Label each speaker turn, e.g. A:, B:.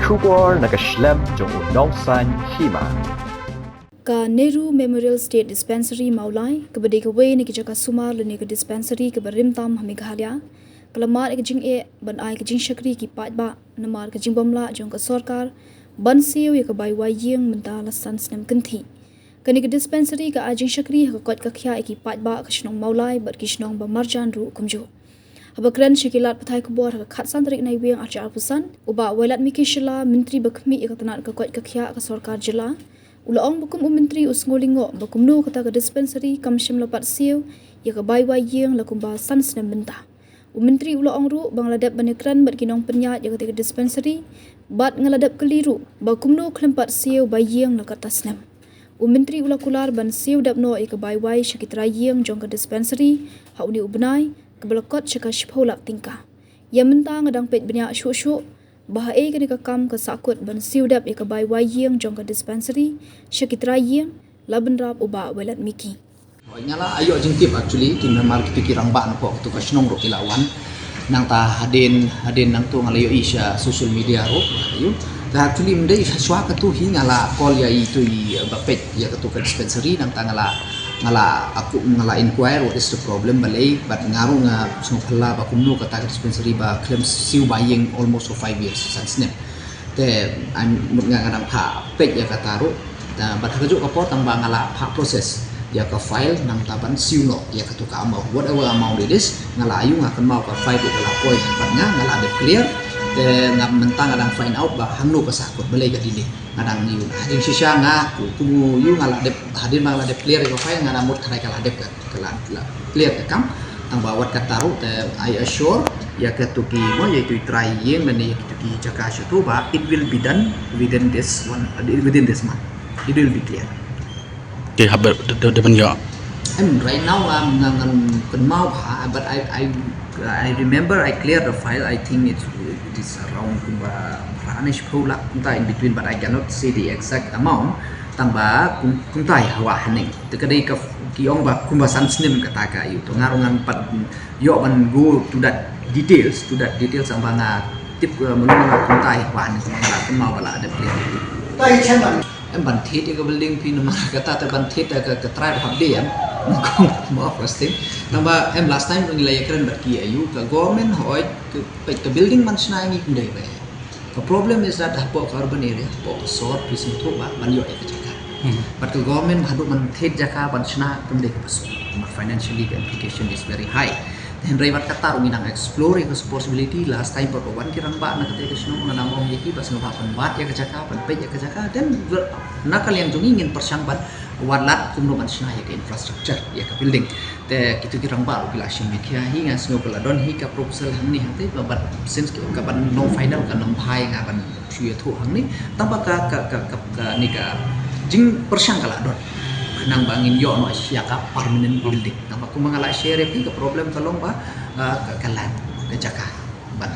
A: Shubor nakashlem jong unong san Hima.
B: Ka Nehru Memorial State Dispensary Mawlai, ka badai ka way ni ki jaka sumar le ni ka dispensary ka barim tam hami ghalia. Kalamar ka jing ban ai ka jing shakri ki pat ba namar ka jing bamla jong ka sarkar ban Siew ya ka bai wai Ïing mentala sans nem kanthi. Ka ni ka dispensary ka ajing shakri ka kot ka khya ki pat ba ka shnong Mawlai bat ki shnong ba marjan ru kumjo. Habakran shikilat pathai kubor ka khat sandrik nai wiang achar pusan uba wailat miki shila Myntri bakmi ka tanat ka kot ka khya ka sarkar jila. Ulaong bukum Myntri usngolingo bakumno kata ka dispensary kam shim lapat Siew ya ka bai wai Ïing la kumba sans nem benta. Myntri ulaong ru bangladap banekran bat kinong penyat ya ka dispensary bat ngaladap keliru bakumno klempat Siew bai Ïing la katas nem. Myntri ula Kular ban Siew dapno ya ka bai wai Trai Ïing jong ka dispensary hauni ubnai kebalakot syaka shpholak tingkah. Ya mentang ngadang pet banyak syuk-syuk bahai ka kam ka sakut ban Siew dap ya ka bai wai Ïing jong ka dispensary Trai Ïing laban rap uba welat miki.
C: Nyala ayo jengtip actually kin memar pikirang ban ko tu ka snong ro kilawan nang ta hadin nang tu ngalayo isya social media ro ayo ta actually mendai swa ka tu hi ngala call ya itu bapet ya ka tu ka dispensary nang ta ngala aku ngala inquire what is the problem balai but ngaru nga sungkhala ba kumno ka ta dispensary ba claim Siew ba Ïing almost for 5 years since nem te an nga ngadang pha pet ya ka taru ta bat ka ju ka po tang ba ngala pha process ya ka file nang taban Siew no ya ka tuka amount whatever amount it is ngala ayu nga kan mau ka file ko la poi nya ngala de clear te ngam mentang adang find out ba hangno ka sakot balai ka dili ngadang yu hading sisya nga kumu yu ngala de hadin ngala de clear ko file ngala mut kharai kala de ka clear ka kam tang ba wat ka taru te I assure ya ka tuki mo ya tu Trai Ïing dan ya tuki jaka shutu ba it will be done within this month it will be clear.
D: Okay, habar depan ya.
C: Right now I'm mau but I remember I cleared the file. I think it is around kumba ranish pula kumta in between, but I cannot say the exact amount. Tangba kumta hawa haning. Tekadai ka kiong ba kumba sansnim kata ka itu ngarungan pat yo ban go to that details ang banga tip menunga kumta hawa haning kumma bala ada clear. Tai chairman em ban thiết cái building pin mà cái ta ban thiết cái trai hợp đi em more first thing number em last time mình lấy cái bật kia you cái government hỏi cái building man snai ni cũng đấy vậy the problem is that bộ urban area bộ sort piece thuốc ban yo cái jaga but the government hadu man thiết jaga ban snai cũng đấy cái financially the implication is very high. Dan rewat kata minang explore the possibility last time perkawan kirang ba na kata kesno na namong yaki pas ngapapan bat ya kecakapan pe ya kecaka dan nakal yang jung ingin persangbat walat kumno man sna ya ke infrastructure ya ke building te kitu kirang ba bila shimikya hi ngas ngopala don hi ka proposal hangni hante babat since ka ban no final ka nam phai nga ban thuya thu hangni tamba ka ni ka jing persangkala don nang bangin yo no siaka permanent building nang aku mangala share ke problem kalong ba kalan ke jaka ban